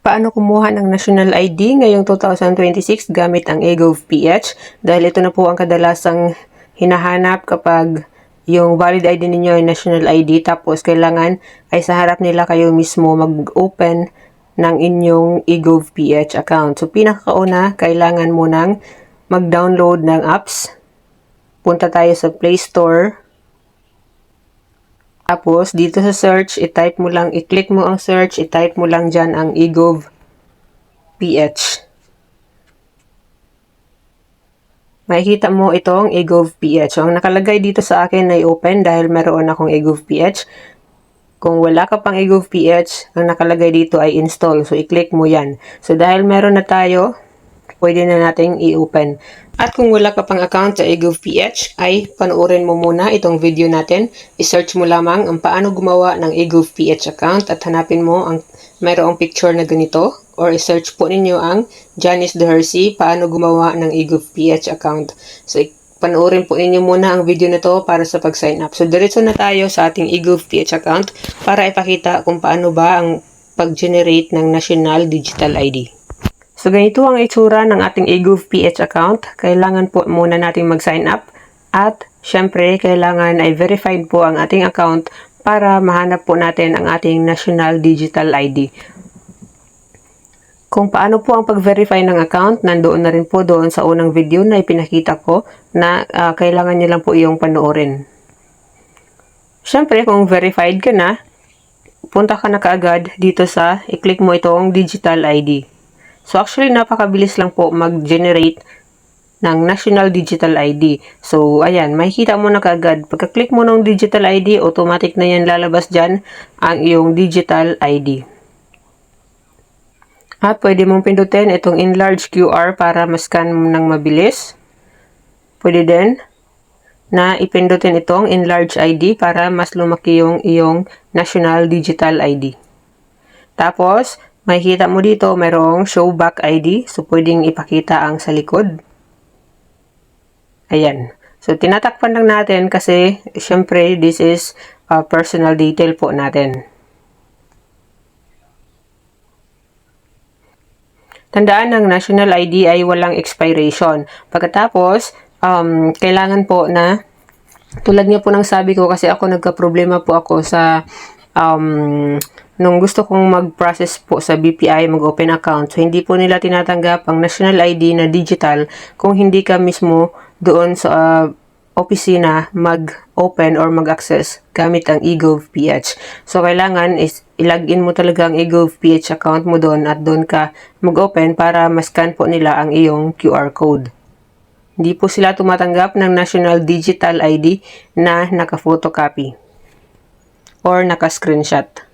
Paano kumuha ng national ID ngayong 2026 gamit ang eGovPH? Dahil ito na po ang kadalasang hinahanap kapag yung valid ID ninyo ay national ID, tapos kailangan ay sa harap nila kayo mismo mag-open ng inyong eGovPH account. So pinakauna, kailangan mo nang mag-download ng apps. Punta tayo sa Play Store. Tapos, dito sa search, i-type mo lang, i-click mo ang search, i-type mo lang dyan ang eGovPH. Makikita mo itong eGovPH. So, ang nakalagay dito sa akin ay open dahil meron akong eGovPH. Kung wala ka pang eGovPH, ang nakalagay dito ay install. So, i-click mo yan. So, dahil meron na tayo, pwede na nating i-open. At kung wala ka pang account sa eGovPH, ay panoorin mo muna itong video natin. I-search mo lamang ang paano gumawa ng eGovPH account at hanapin mo ang mayroong picture na ganito. Or i-search po ninyo ang Janice Dehersey, paano gumawa ng eGovPH account. So, panoorin po ninyo muna ang video na to para sa pag-sign up. So, diretso na tayo sa ating eGovPH account para ipakita kung paano ba ang pag-generate ng National Digital ID. So, ganito ang itsura ng ating eGovPH account. Kailangan po muna natin mag-sign up. At, syempre, kailangan ay verified po ang ating account para mahanap po natin ang ating National Digital ID. Kung paano po ang pag-verify ng account, nandoon na rin po doon sa unang video na ipinakita ko na kailangan nyo lang po iyong panoorin. Syempre, kung verified ka na, punta ka na kaagad dito sa i-click mo itong Digital ID. So, actually, napakabilis lang po mag-generate ng National Digital ID. So, ayan, makikita mo na kaagad. Pagka-click mo ng Digital ID, automatic na yan lalabas dyan ang iyong Digital ID. At pwede mong pindutin itong Enlarge QR para ma-scan mo ng mabilis. Pwede din na ipindutin itong Enlarge ID para mas lumaki yung iyong National Digital ID. Tapos, makikita mo dito mayroong Show Back ID. So, pwedeng ipakita ang sa likod. Ayan. So, tinatakpan lang natin kasi, syempre, this is personal detail po natin. Tandaan ng National ID ay walang expiration. Pagkatapos, kailangan po na, tulad niya po ng sabi ko, kasi ako nagka-problema po ako sa nung gusto kong mag-process po sa BPI, mag-open account. So, hindi po nila tinatanggap ang National ID na digital kung hindi ka mismo doon sa opisina mag-open or mag-access gamit ang eGovPH. So, kailangan is i-login mo talaga ang eGovPH account mo doon at doon ka mag-open para ma-scan po nila ang iyong QR code. Hindi po sila tumatanggap ng National Digital ID na naka-photocopy or naka-screenshot.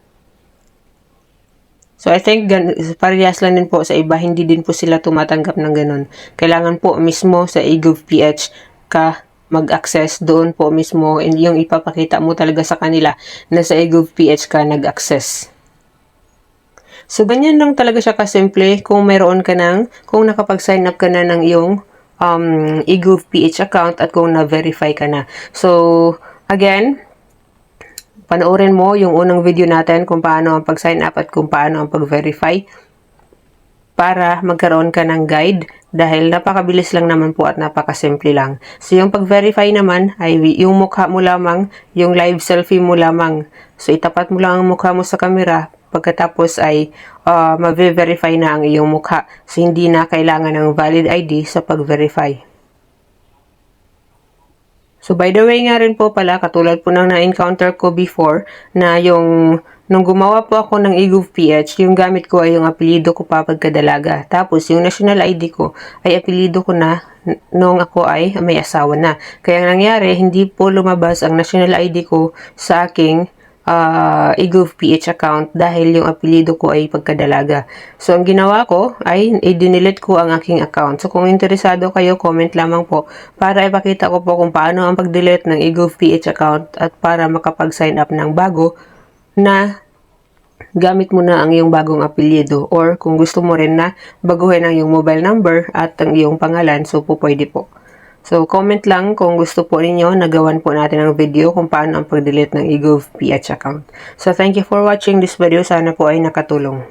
So, I think parehas lang din po sa iba, hindi din po sila tumatanggap ng ganun. Kailangan po mismo sa eGovPH ka mag-access, doon po mismo yung ipapakita mo talaga sa kanila na sa eGovPH ka nag-access. So, ganyan lang talaga siya kasimple kung mayroon ka kung nakapag-sign up ka na ng iyong eGovPH account at kung na-verify ka na. So, again, panoorin mo yung unang video natin kung paano ang pag-sign up at kung paano ang pag-verify para magkaroon ka ng guide dahil napakabilis lang naman po at napakasimple lang. So, yung pag-verify naman ay yung mukha mo lamang, yung live selfie mo lamang. So, itapat mo lang ang mukha mo sa camera pagkatapos ay ma-verify na ang iyong mukha. So, hindi na kailangan ng valid ID sa pag-verify. So, by the way nga rin po pala, katulad po ng na-encounter ko before, na nung gumawa po ako ng eGovPH, yung gamit ko ay yung apelido ko pa pagkadalaga. Tapos, yung national ID ko ay apelido ko na nung ako ay may asawa na. Kaya nangyari, hindi po lumabas ang national ID ko sa aking eGovPH account dahil yung apelido ko ay pagkadalaga. So, ang ginawa ko ay i-delete ko ang aking account. So, kung interesado kayo, comment lamang po para ipakita ko po kung paano ang pag-delete ng eGovPH account at para makapag-sign up ng bago na gamit mo na ang iyong bagong apelyido or kung gusto mo rin na baguhin ang iyong mobile number at ang iyong pangalan, so po pwede po. So, comment lang kung gusto po ninyo na gawan po natin ang video kung paano ang pag-delete ng eGovPH account. So, thank you for watching this video. Sana po ay nakatulong.